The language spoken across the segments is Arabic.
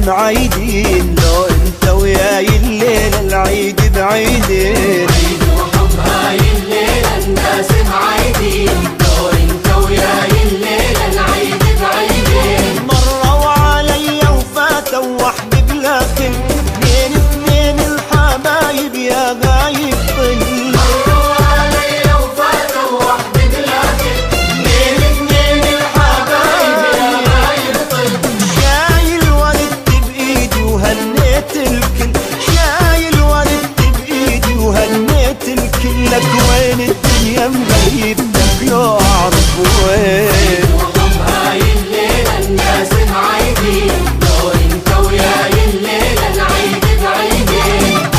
معيدين، لو انت وياي الليلة العيد بعيدين. عيد وحب هاي الليلة الناس معيدين، لو انت وياي الليلة العيد بعيدين. مروا علي وفاتوا وحدي بلا كل، اثنين الحبايب يا غايب طل. مروا علي وفاتوا وحدي بلا كل، اثنين الحبايب يا غايب طل. شايل ولدتي بإيدي وهنيت الكل، شايل ولدتي بإيدي وهنيت الكل. لك وين الدنيا مغيبتك لو أعرف وين. وحب هاي الليلة الناس معيدين، لو انت وياي الليلة العيد بعيدين.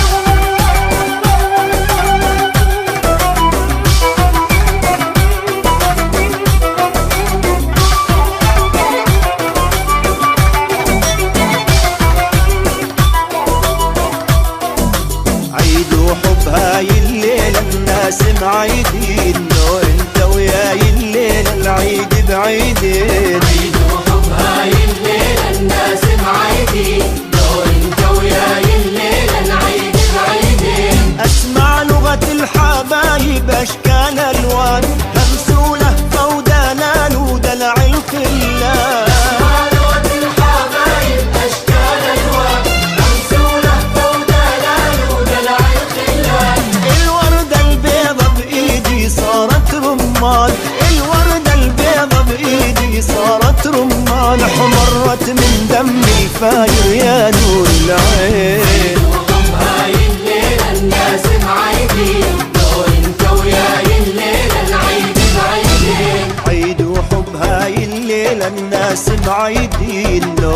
عيد وحب هاي الليلة الناس معيدين، لو انت وياي الليلة العيد بعيدين. عيد وحب هاي الليلة الناس معيدين، لو انت وياي الليلة العيد بعيدين. اسمع لغة الحبايب اشكال الوان، همس ولهفة ودلال ودلع الخلان. اسمع لغة الحبايب اشكال الوان، همس ولهفة ودلال ودلع الخلان. الوردة البيضة بإيدي صارت رمان، الوردة البيضة بإيدي صارت رمان. حمرت من دمي الفاير يا نور العين. وحب هاي الليلة الناس معيدين، لو انت وياي الليلة العيد بعيدين. عيد وحب هاي الليلة الناس معيدين، لو